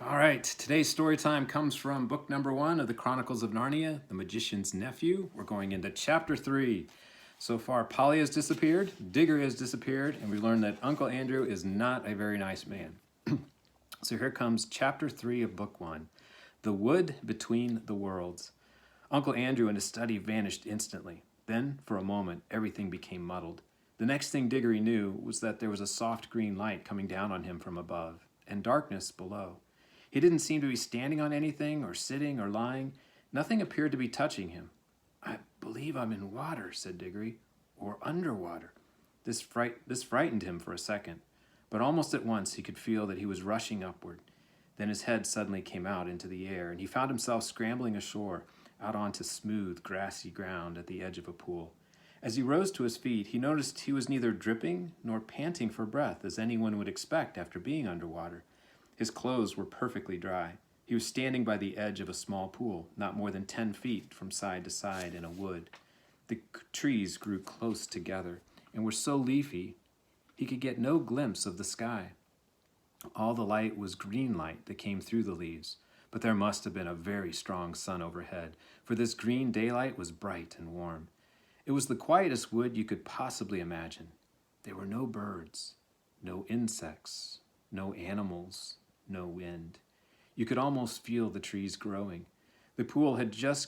All right, today's story time comes from book number 1 of the Chronicles of Narnia, The Magician's Nephew. We're going into chapter 3. So far, Polly has disappeared, Diggory has disappeared, and we learned that Uncle Andrew is not a very nice man. So here comes chapter 3 of book 1, The Wood Between the Worlds. Uncle Andrew and his study vanished instantly. Then, for a moment, everything became muddled. The next thing Diggory knew was that there was a soft green light coming down on him from above, and darkness below. He didn't seem to be standing on anything, or sitting, or lying. Nothing appeared to be touching him. "I believe I'm in water," said Diggory, "or underwater." This frightened him for a second, but almost at once he could feel that he was rushing upward. Then his head suddenly came out into the air, and he found himself scrambling ashore, out onto smooth, grassy ground at the edge of a pool. As he rose to his feet, he noticed he was neither dripping nor panting for breath, as anyone would expect after being underwater. His clothes were perfectly dry. He was standing by the edge of a small pool, not more than 10 feet from side to side in a wood. The trees grew close together and were so leafy he could get no glimpse of the sky. All the light was green light that came through the leaves, but there must have been a very strong sun overhead, for this green daylight was bright and warm. It was the quietest wood you could possibly imagine. There were no birds, no insects, no animals, no wind. You could almost feel the trees growing. The pool he had just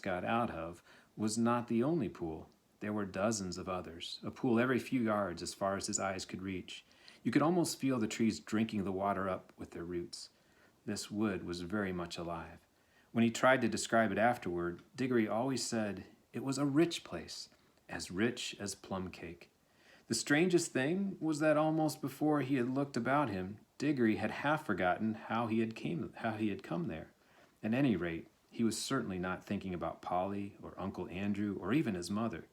got out of was not the only pool. There were dozens of others, a pool every few yards as far as his eyes could reach. You could almost feel the trees drinking the water up with their roots. This wood was very much alive. When he tried to describe it afterward, Diggory always said it was a rich place, as rich as plum cake. The strangest thing was that almost before he had looked about him, Diggory had half forgotten how he had come there. At any rate, he was certainly not thinking about Polly or Uncle Andrew or even his mother.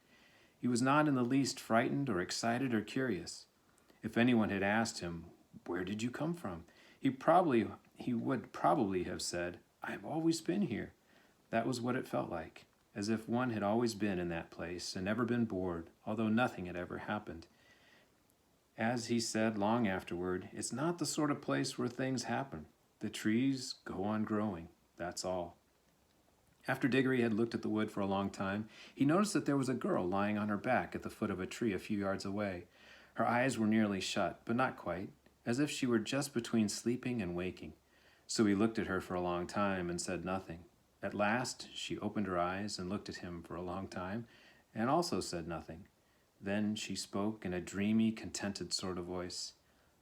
He was not in the least frightened or excited or curious. If anyone had asked him, "Where did you come from?" he would probably have said, "I've always been here." That was what it felt like, as if one had always been in that place and never been bored, although nothing had ever happened. As he said long afterward, it's not the sort of place where things happen. The trees go on growing, that's all. After Diggory had looked at the wood for a long time, he noticed that there was a girl lying on her back at the foot of a tree a few yards away. Her eyes were nearly shut, but not quite, as if she were just between sleeping and waking. So he looked at her for a long time and said nothing. At last, she opened her eyes and looked at him for a long time, and also said nothing. Then she spoke in a dreamy, contented sort of voice.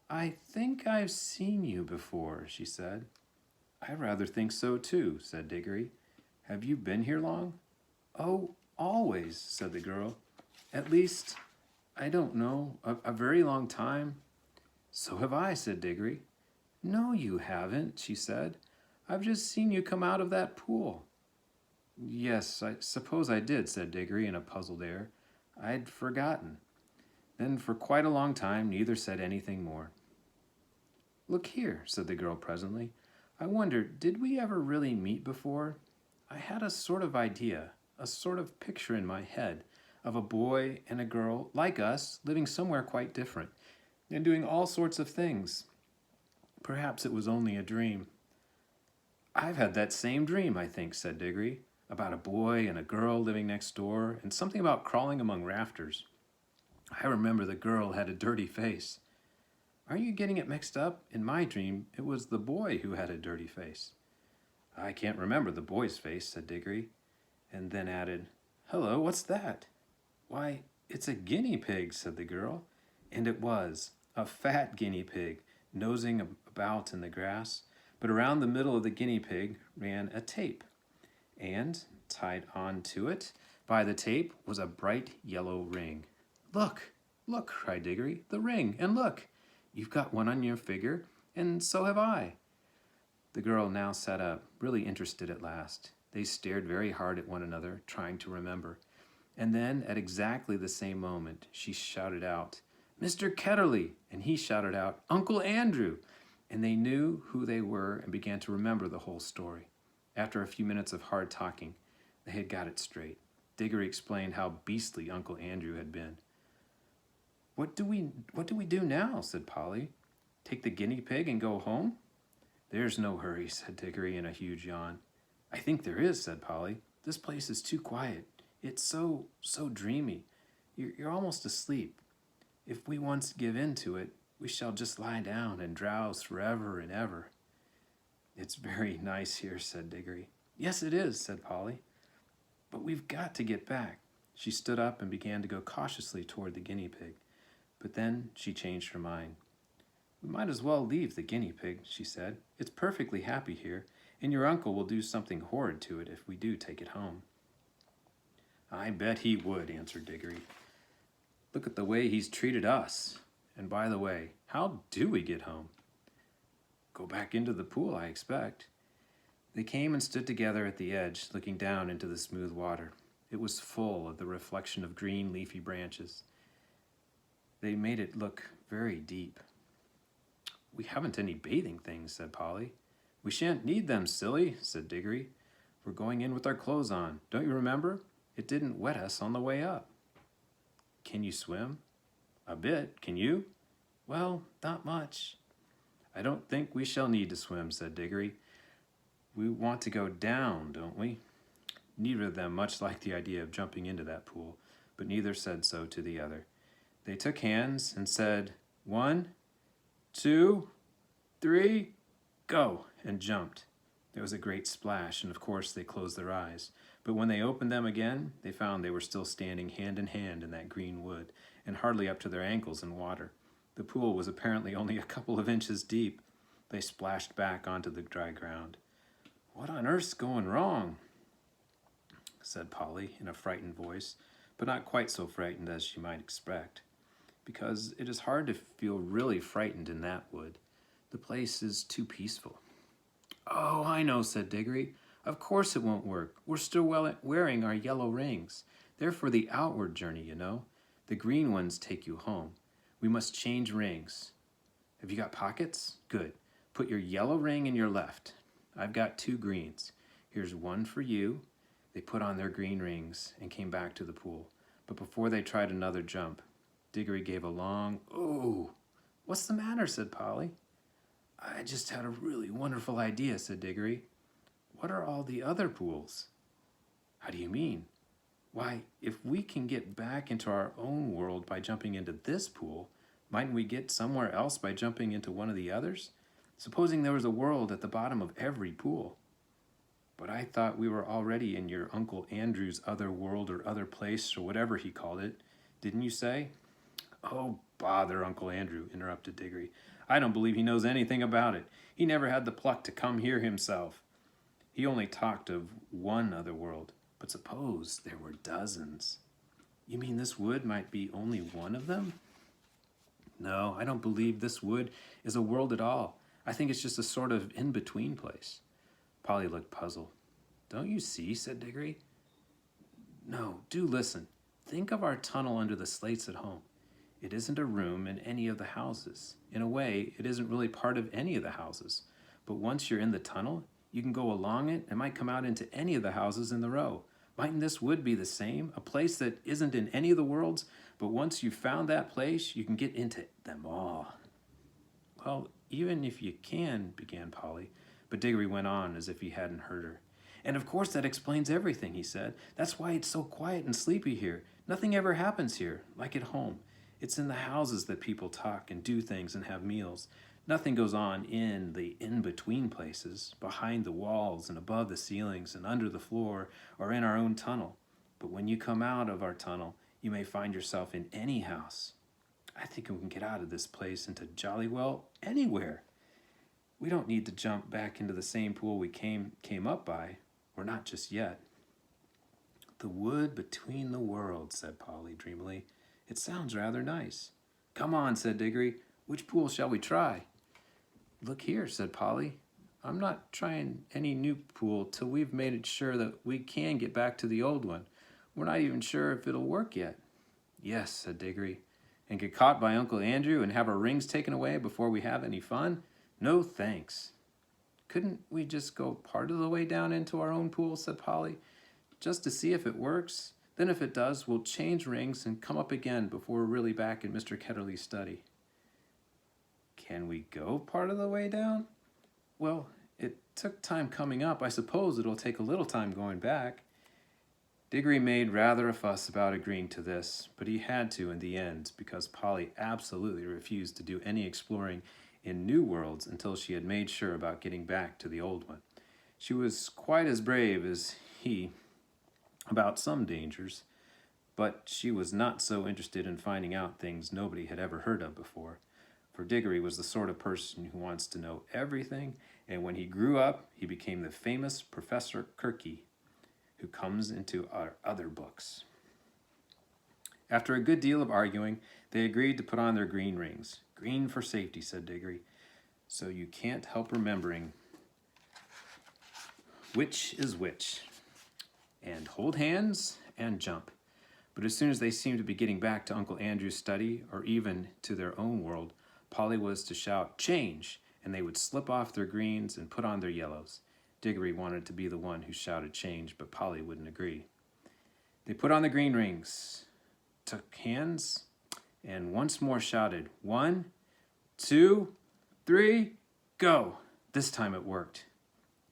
"I think I've seen you before," she said. "I rather think so too," said Diggory. "Have you been here long?" "Oh, always," said the girl. "At least, I don't know, a very long time." "So have I," said Diggory. "No, you haven't," she said. "I've just seen you come out of that pool." "Yes, I suppose I did," said Diggory in a puzzled air. "I'd forgotten." Then for quite a long time neither said anything more. "Look here," said the girl presently. "I wonder, did we ever really meet before? I had a sort of idea, a sort of picture in my head, of a boy and a girl, like us, living somewhere quite different, and doing all sorts of things. Perhaps it was only a dream." "I've had that same dream, I think," said Diggory, "about a boy and a girl living next door, and something about crawling among rafters. I remember the girl had a dirty face." "Aren't you getting it mixed up? In my dream, it was the boy who had a dirty face." "I can't remember the boy's face," said Diggory, and then added, "Hello, what's that?" "Why, it's a guinea pig," said the girl. And it was, a fat guinea pig, nosing about in the grass, but around the middle of the guinea pig ran a tape, and tied on to it by the tape was a bright yellow ring. "Look, look," cried Diggory, "the ring, and look! You've got one on your finger, and so have I." The girl now sat up, really interested at last. They stared very hard at one another, trying to remember. And then, at exactly the same moment, she shouted out, "Mr. Ketterly!" And he shouted out, "Uncle Andrew!" And they knew who they were and began to remember the whole story. After a few minutes of hard talking, they had got it straight. Diggory explained how beastly Uncle Andrew had been. What do we do now?" said Polly. "Take the guinea pig and go home?" "There's no hurry," said Diggory in a huge yawn. "I think there is," said Polly. "This place is too quiet. It's so dreamy. You're almost asleep. If we once give in to it, we shall just lie down and drowse forever and ever." "It's very nice here," said Diggory. "Yes, it is," said Polly. "But we've got to get back." She stood up and began to go cautiously toward the guinea pig. But then she changed her mind. "We might as well leave the guinea pig," she said. "It's perfectly happy here, and your uncle will do something horrid to it if we do take it home." "I bet he would," answered Diggory. "Look at the way he's treated us. And by the way, how do we get home?" "Go back into the pool, I expect." They came and stood together at the edge, looking down into the smooth water. It was full of the reflection of green leafy branches. They made it look very deep. "We haven't any bathing things," said Polly. "We shan't need them, silly," said Diggory. "We're going in with our clothes on. Don't you remember? It didn't wet us on the way up." "Can you swim?" "A bit. Can you?" "Well, not much." "I don't think we shall need to swim," said Diggory. "We want to go down, don't we?" Neither of them much liked the idea of jumping into that pool, but neither said so to the other. They took hands and said, "1, 2, 3, go," and jumped. There was a great splash, and of course they closed their eyes. But when they opened them again, they found they were still standing hand in hand in that green wood, and hardly up to their ankles in water. The pool was apparently only a couple of inches deep. They splashed back onto the dry ground. "What on earth's going wrong?" said Polly in a frightened voice, but not quite so frightened as you might expect, because it is hard to feel really frightened in that wood. The place is too peaceful. "Oh, I know," said Diggory. "Of course it won't work. We're still wearing our yellow rings. They're for the outward journey, you know. The green ones take you home. We must change rings. Have you got pockets? Good. Put your yellow ring in your left. I've got 2 greens. Here's one for you." They put on their green rings and came back to the pool. But before they tried another jump, Diggory gave a long, "Ooh." "What's the matter?" said Polly. "I just had a really wonderful idea," said Diggory. "What are all the other pools?" "How do you mean?" "Why, if we can get back into our own world by jumping into this pool, mightn't we get somewhere else by jumping into one of the others? Supposing there was a world at the bottom of every pool." "But I thought we were already in your Uncle Andrew's other world or other place or whatever he called it. Didn't you say?" "Oh, bother Uncle Andrew," interrupted Diggory. "I don't believe he knows anything about it. He never had the pluck to come here himself. He only talked of one other world. But suppose there were dozens." "You mean this wood might be only one of them?" "No, I don't believe this wood is a world at all. I think it's just a sort of in-between place." Polly looked puzzled. "Don't you see?" said Diggory. "No, do listen. Think of our tunnel under the slates at home. It isn't a room in any of the houses. In a way, it isn't really part of any of the houses. But once you're in the tunnel, you can go along it and might come out into any of the houses in the row. Mightn't this wood be the same? A place that isn't in any of the worlds, but once you've found that place, you can get into them all." "Well, even if you can," began Polly, but Diggory went on as if he hadn't heard her. "And of course that explains everything," he said. "That's why it's so quiet and sleepy here. Nothing ever happens here, like at home. It's in the houses that people talk and do things and have meals. Nothing goes on in the in-between places, behind the walls and above the ceilings and under the floor or in our own tunnel. But when you come out of our tunnel, you may find yourself in any house. I think we can get out of this place into jolly well anywhere. We don't need to jump back into the same pool we came up by, or not just yet." "The wood between the worlds," said Polly dreamily. "It sounds rather nice." "Come on," said Diggory. "Which pool shall we try?" "Look here," said Polly. "I'm not trying any new pool till we've made it sure that we can get back to the old one. We're not even sure if it'll work yet." "Yes," said Diggory. "And get caught by Uncle Andrew and have our rings taken away before we have any fun? No thanks." "Couldn't we just go part of the way down into our own pool?" said Polly. "Just to see if it works. Then if it does, we'll change rings and come up again before we're really back in Mr. Ketterly's study." "Can we go part of the way down?" Well, it took time coming up. I suppose it'll take a little time going back. Diggory made rather a fuss about agreeing to this, but he had to in the end because Polly absolutely refused to do any exploring in new worlds until she had made sure about getting back to the old one. She was quite as brave as he about some dangers, but she was not so interested in finding out things nobody had ever heard of before. For Diggory was the sort of person who wants to know everything, and when he grew up, he became the famous Professor Kirky, who comes into our other books. After a good deal of arguing, they agreed to put on their green rings. Green for safety, said Diggory, so you can't help remembering which is which. And hold hands and jump. But as soon as they seemed to be getting back to Uncle Andrew's study, or even to their own world, Polly was to shout, "Change!" and they would slip off their greens and put on their yellows. Diggory wanted to be the one who shouted change, but Polly wouldn't agree. They put on the green rings, took hands, and once more shouted, 1, 2, 3, go! This time it worked.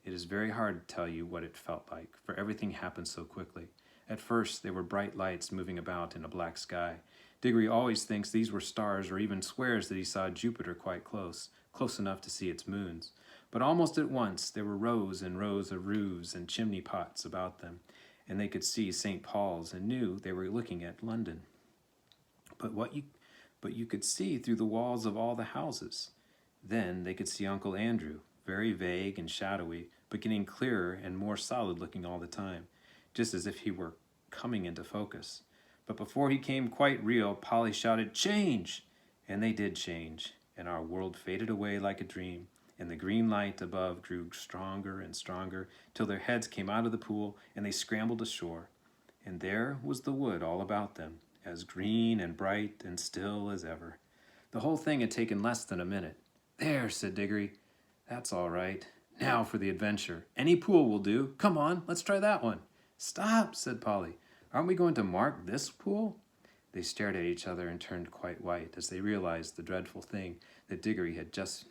It is very hard to tell you what it felt like, for everything happened so quickly. At first, they were bright lights moving about in a black sky. Diggory always thinks these were stars, or even swears that he saw Jupiter quite close enough to see its moons. But almost at once, there were rows and rows of roofs and chimney pots about them, and they could see St. Paul's and knew they were looking at London. But you could see through the walls of all the houses. Then they could see Uncle Andrew, very vague and shadowy, but getting clearer and more solid looking all the time, just as if he were coming into focus. But before he came quite real, Polly shouted, "Change!" And they did change, and our world faded away like a dream, and the green light above grew stronger and stronger, till their heads came out of the pool, and they scrambled ashore. And there was the wood all about them, as green and bright and still as ever. The whole thing had taken less than a minute. "There," said Diggory. "That's all right. Now for the adventure. Any pool will do. Come on, let's try that one." "Stop," said Polly. "Aren't we going to mark this pool?" They stared at each other and turned quite white as they realized the dreadful thing that Diggory had just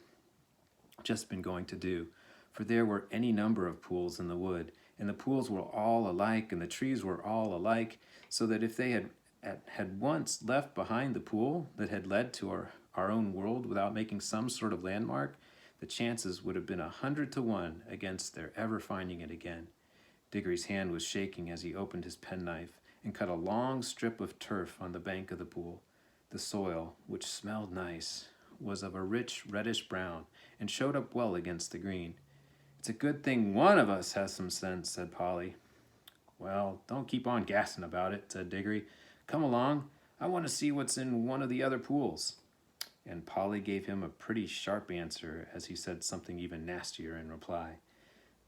been going to do. For there were any number of pools in the wood, and the pools were all alike, and the trees were all alike, so that if they had once left behind the pool that had led to our own world without making some sort of landmark, the chances would have been 100 to 1 against their ever finding it again. Diggory's hand was shaking as he opened his penknife and cut a long strip of turf on the bank of the pool. The soil, which smelled nice, was of a rich reddish brown and showed up well against the green. "It's a good thing one of us has some sense," said Polly. "Well, don't keep on gassing about it," said Diggory. "Come along. I want to see what's in one of the other pools." And Polly gave him a pretty sharp answer as he said something even nastier in reply.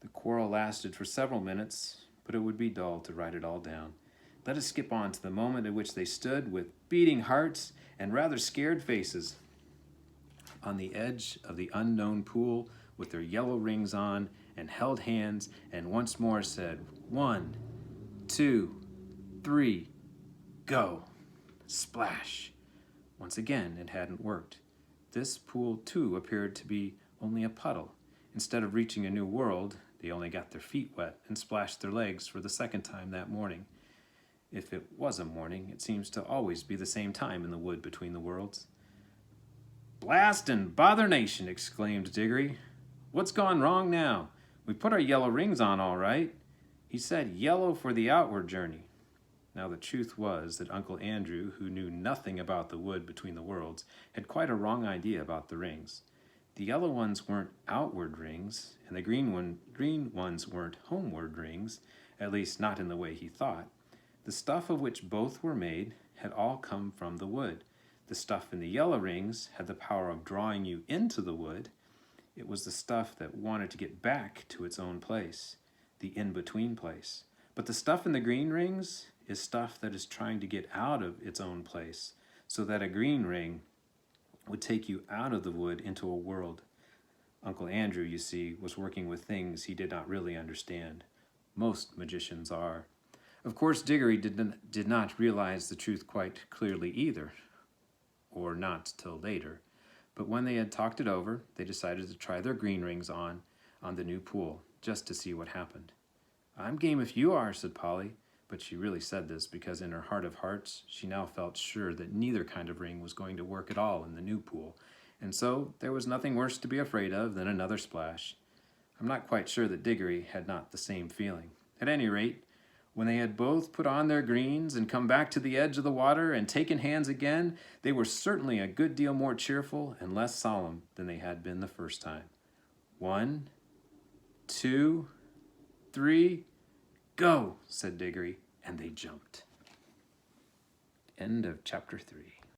The quarrel lasted for several minutes, but it would be dull to write it all down. Let us skip on to the moment at which they stood with beating hearts and rather scared faces on the edge of the unknown pool with their yellow rings on, and held hands and once more said, 1, 2, 3, go! Splash! Once again, it hadn't worked. This pool, too, appeared to be only a puddle. Instead of reaching a new world, they only got their feet wet and splashed their legs for the second time that morning. If it was a morning, it seems to always be the same time in the wood between the worlds. "Blast and bothernation!" exclaimed Diggory. "What's gone wrong now? We put our yellow rings on all right. He said yellow for the outward journey." Now the truth was that Uncle Andrew, who knew nothing about the wood between the worlds, had quite a wrong idea about the rings. The yellow ones weren't outward rings, and the green ones weren't homeward rings, at least not in the way he thought. The stuff of which both were made had all come from the wood. The stuff in the yellow rings had the power of drawing you into the wood. It was the stuff that wanted to get back to its own place, the in-between place. But the stuff in the green rings is stuff that is trying to get out of its own place, so that a green ring would take you out of the wood into a world. Uncle Andrew, you see, was working with things he did not really understand. Most magicians are. Of course, Diggory did not realize the truth quite clearly either, or not till later. But when they had talked it over, they decided to try their green rings on the new pool, just to see what happened. "I'm game if you are," said Polly, but she really said this because in her heart of hearts, she now felt sure that neither kind of ring was going to work at all in the new pool, and so there was nothing worse to be afraid of than another splash. I'm not quite sure that Diggory had not the same feeling. At any rate, when they had both put on their greens and come back to the edge of the water and taken hands again, they were certainly a good deal more cheerful and less solemn than they had been the first time. 1, 2, 3, go, said Diggory, and they jumped. End of chapter 3.